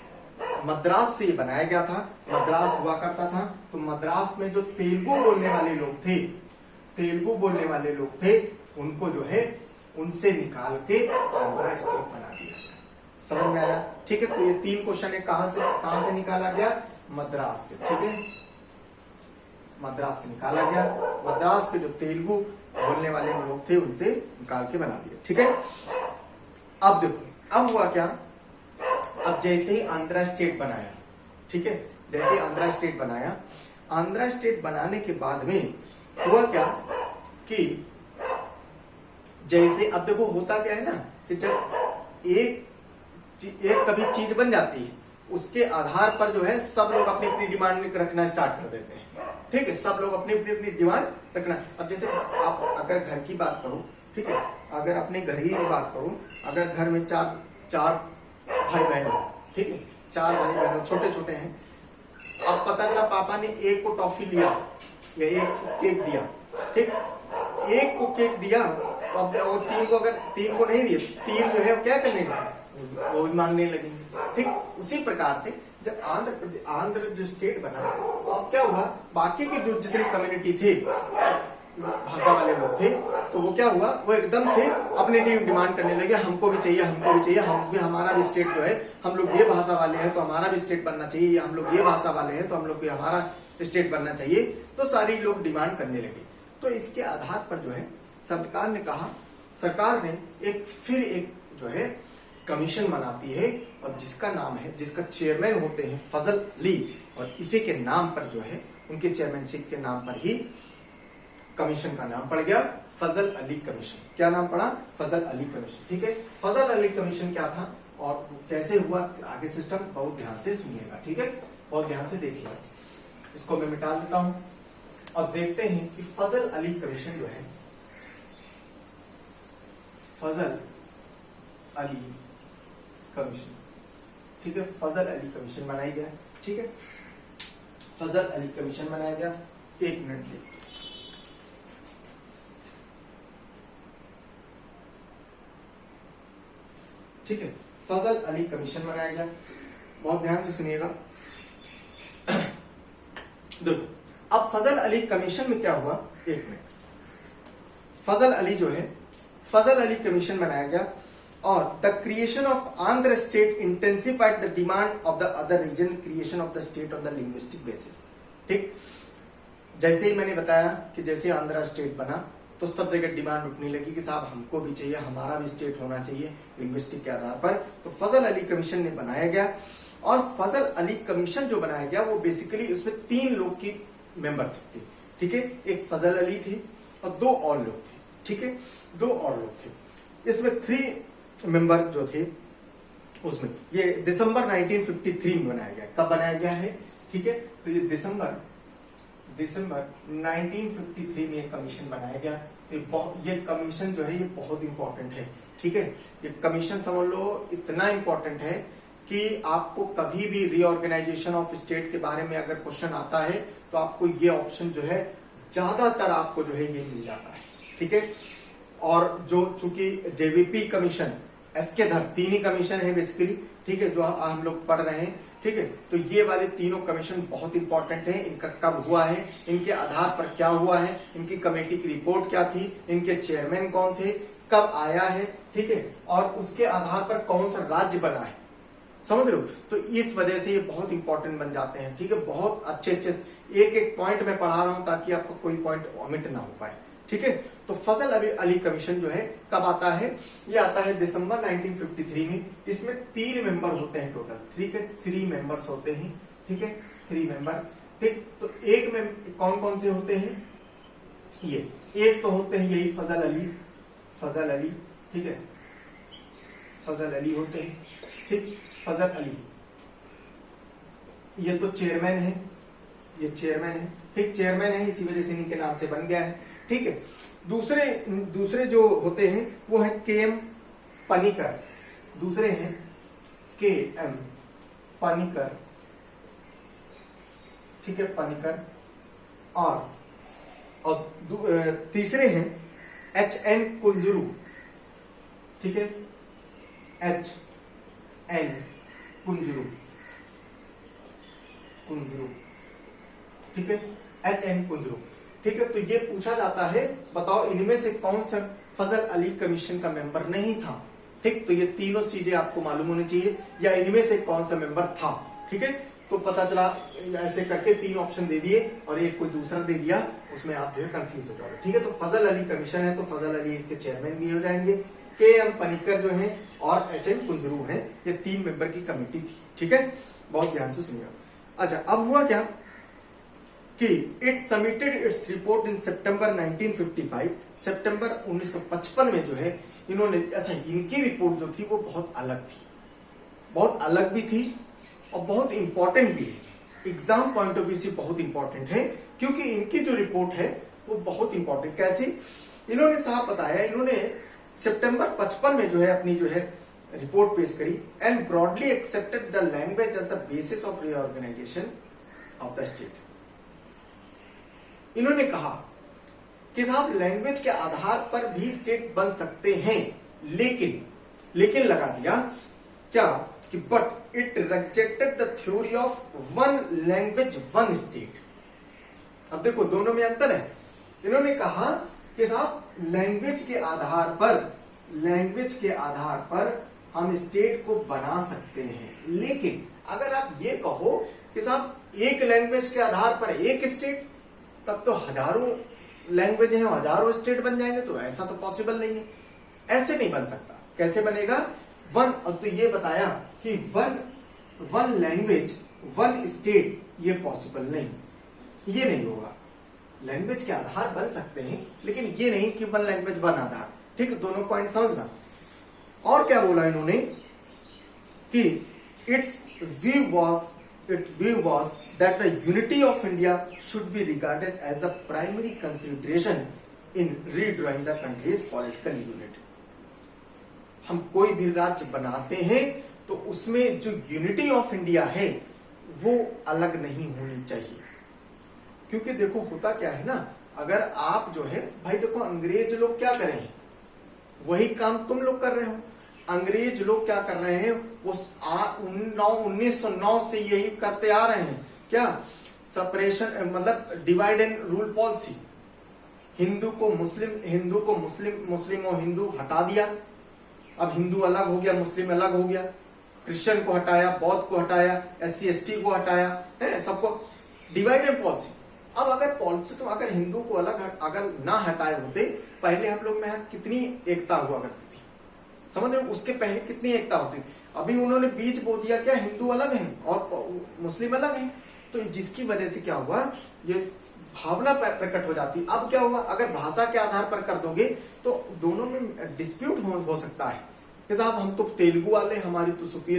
Madras से ये बनाया गया था। मद्रास हुआ करता था, तो मद्रास में जो तेलुगु बोलने वाले लोग थे, उनको जो है उनसे निकाल के आंध्र स्टेट बना दिया गया। समझ में आया? ठीक है, तो ये 3 क्वेश्चन है, कहां से निकाला गया? मद्रास से। ठीक है, मद्रास से निकाला गया। मद्रास के जो तेलुगु बोलने वाले लोग थे, उनसे निकाल के बना दिया। ठीक है, अब देखो, अब हुआ क्या, अब जैसे ही आंध्र स्टेट बनाया, ठीक है, जैसे आंध्र स्टेट बनाया, आंध्र स्टेट बनाने के बाद में हुआ क्या कि जैसे, अब देखो होता क्या है ना कि जब एक कभी चीज बन जाती है, उसके आधार पर जो है सब लोग अपनी अपनी डिमांड रखना स्टार्ट कर देते हैं। ठीक है, सब लोग अपनी अपनी डिमांड रखना। अब जैसे आप अगर घर की बात करो, ठीक है, अगर अपने घर ही की बात करो, अगर घर में चार भाई बहन हो, ठीक है, 4 भाई बहन छोटे छोटे हैं। अब पता चला पापा ने एक को टॉफी लिया या एक को केक दिया, ठीक, एक को केक दिया, तो अब वो 3 को, अगर 3 को नहीं दिया, 3 जो है क्या करने लगे, वो भी मांगने लगेंगे। ठीक, उसी प्रकार से जब आंध्र जो स्टेट बना, तो अब क्या हुआ, बाकी की जो जितनी कम्युनिटी थे, भाषा वाले लोग थे, तो वो क्या हुआ, वो एकदम से अपनी टीम डिमांड करने लगे, हमको भी चाहिए, हम भी, हमारा भी स्टेट जो है, हम लोग ये भाषा वाले हैं तो हमारा भी स्टेट बनना चाहिए, हम लोग ये भाषा वाले हैं तो हम लोग भी हमारा स्टेट बनना चाहिए। तो सारी लोग डिमांड करने लगे। तो इसके आधार पर जो है सरकार ने कहा, सरकार ने फिर एक जो है कमीशन बनाती है, और जिसका नाम है, जिसका चेयरमैन होते हैं फजल अली, और इसी के नाम पर जो है, उनके चेयरमैनशिप के नाम पर ही कमीशन का नाम पड़ गया फजल अली कमीशन। क्या नाम पड़ा? फजल अली कमीशन। ठीक है, फजल अली कमीशन क्या था और कैसे हुआ, आगे सिस्टम बहुत ध्यान से सुनिएगा। ठीक है, बहुत ध्यान से देखिएगा। इसको मैं मिटा देता हूं और देखते हैं कि फजल अली कमीशन जो है फजल अली कमीशन, ठीक है, फजल अली कमीशन बनाया गया, ठीक है, फजल अली कमीशन बनाया गया। 1 मिनट के, ठीक है, फजल अली कमीशन बनाया गया। बहुत ध्यान से सुनिएगा। देखो अब फजल अली कमीशन में क्या हुआ, 1 मिनट, फजल अली जो है, फजल अली कमीशन बनाया गया और the creation of Andhra state intensified the demand of the other region creation of the state on the linguistic basis. ठीक, जैसे ही मैंने बताया कि जैसे आंध्र स्टेट बना तो सब जगह डिमांड उठने लगी कि साहब हमको भी चाहिए, हमारा भी स्टेट होना चाहिए लिंग्विस्टिक के आधार पर। तो फजल अली कमीशन ने बनाया गया और फजल अली कमीशन जो बनाया गया वो बेसिकली उसमें 3 लोग की मेंबरशिप थी, ठीक है, एक फजल अली थे और 2 और लोग थे, ठीक है, 2 और लोग थे। इसमें 3 मेंबर जो थे उसमें ये दिसंबर 1953 में बनाया गया। कब बनाया गया है, ठीक है, तो ये दिसंबर 1953 में कमीशन बनाया गया। ये कमीशन जो है ये बहुत इंपॉर्टेंट है, ठीक है, ये कमीशन समझ लो इतना इंपॉर्टेंट है कि आपको कभी भी रीऑर्गेनाइजेशन ऑफ स्टेट के बारे में अगर क्वेश्चन आता है तो आपको ये ऑप्शन जो है ज्यादातर आपको जो है ये मिल जाता है, ठीक है। और जो चूंकि जेवीपी कमीशन, एसके धर 3 ही कमीशन है बेसिकली, ठीक है, जो हम लोग पढ़ रहे हैं, ठीक है, तो ये वाले तीनों कमीशन बहुत इंपॉर्टेंट है। इनका कब हुआ है, इनके आधार पर क्या हुआ है, इनकी कमेटी की रिपोर्ट क्या थी, इनके चेयरमैन कौन थे, कब आया है, ठीक है, और उसके आधार पर कौन सा राज्य बना है, समझ रहे हो। तो इस वजह से ये बहुत इंपॉर्टेंट बन जाते हैं, ठीक है, बहुत अच्छे एक एक पॉइंट में पढ़ा रहा हूं ताकि आपको कोई पॉइंट ओमिट ना हो पाए, ठीक है। तो फजल अली कमीशन जो है कब आता है, ये आता है दिसंबर 1953 में। इसमें 3 मेंबर होते हैं टोटल, ठीक है, 3 मेंबर्स होते हैं, ठीक है, 3 मेंबर, ठीक। तो एक में कौन कौन से होते हैं, ये एक तो होते हैं यही फजल अली, ठीक है, फजल अली होते हैं, ठीक, फजल अली, ये तो चेयरमैन है, ये चेयरमैन है, ठीक, चेयरमैन है, इसी वजह से इनके नाम से बन गया है, ठीक है। दूसरे जो होते हैं वो है KM पनिकर, दूसरे हैं KM पनिकर, ठीक है, पनिकर, और तीसरे हैं HN कुंजरू, ठीक है, HN कुंजरू, ठीक है, HN कुंजरू, ठीक है। तो ये पूछा जाता है, बताओ इनमें से कौन सा फजल अली कमीशन का मेंबर नहीं था, ठीक। तो ये तीनों चीजें आपको मालूम होनी चाहिए, या इनमें से कौन सा मेंबर था, ठीक है। तो पता चला ऐसे करके 3 ऑप्शन दे दिए और एक कोई दूसरा दे दिया, उसमें आप जो है कंफ्यूज हो जाओगे, ठीक है। तो फजल अली कमीशन है तो फजल अली इसके चेयरमैन भी हो जाएंगे, KM पनिकर जो है और HN कुंजरू है, ये 3 मेंबर की कमेटी थी, ठीक है, बहुत ध्यान से सुनिए। अच्छा, अब हुआ क्या कि it submitted its report in September 1955, सितंबर 1955 में जो है इन्होंने, अच्छा इनकी रिपोर्ट जो थी वो बहुत अलग भी थी और बहुत इंपॉर्टेंट भी है, एग्जाम पॉइंट ऑफ व्यू से बहुत इंपॉर्टेंट है, क्योंकि इनकी जो रिपोर्ट है वो बहुत इंपॉर्टेंट। कैसे, इन्होंने साहब बताया, इन्होंने सितंबर 55 में जो है अपनी जो है रिपोर्ट पेश करी, and broadly accepted the language as the basis of reorganisation of the state. इन्होंने कहा कि साहब लैंग्वेज के आधार पर भी स्टेट बन सकते हैं, लेकिन लगा दिया क्या कि but it rejected the theory of 1 language 1 state. अब देखो दोनों में अंतर है। इन्होंने कहा कि साहब लैंग्वेज के आधार पर हम स्टेट को बना सकते हैं, लेकिन अगर आप ये कहो कि साहब एक लैंग्वेज के आधार पर एक स्टेट, तब तो हजारों लैंग्वेज हैं, हजारों स्टेट बन जाएंगे, तो ऐसा तो पॉसिबल नहीं है, ऐसे नहीं बन सकता। कैसे बनेगा, 1, अब तो ये बताया कि 1 लैंग्वेज 1 स्टेट, ये पॉसिबल नहीं, ये नहीं होगा। लैंग्वेज के आधार बन सकते हैं, लेकिन ये नहीं कि 1 लैंग्वेज 1 आधार, ठीक है, दोनों पॉइंट समझना। और क्या बोला इन्होंने कि it's view was that the unity of India should be regarded as the primary consideration in redrawing the country's political unit. हम कोई भी राज्य बनाते हैं तो उसमें जो यूनिटी ऑफ इंडिया है वो अलग नहीं होनी चाहिए। क्योंकि देखो होता क्या है ना, अगर आप जो है भाई देखो अंग्रेज लोग क्या कर रहे हैं, वही काम तुम लोग कर रहे हो। अंग्रेज लोग क्या कर रहे हैं, वो 1909 से यही करते आ रहे हैं। क्या सेपरेशन, मतलब divide and rule policy. Hindu को मुस्लिम, मुस्लिम और हिंदू हटा दिया। अब हिंदू अलग हो गया, मुस्लिम अलग हो गया। क्रिश्चियन को हटाया, बौद्ध को हटाया, SC ST को हटाया, है सबको डिवाइड एंड पॉलिसी। अब अगर पॉलिसी तो अगर हिंदू को अलग अगर ना हटाए होते, पहले हम लोग में कितनी एकता हुआ करती थी, समझ रहे हो, उसके पहले कितनी एकता होती थी। अभी उन्होंने बीच बो दिया क्या, हिंदू अलग हैं और मुस्लिम अलग हैं, तो जिसकी वजह से क्या हुआ, ये भावना प्रकट हो जाती। अब क्या हुआ, अगर भाषा के आधार पर कर दोगे तो दोनों में डिस्प्यूट हो सकता है कि साहब हम तो तेलुगु वाले, हमारी तो सुपीरियर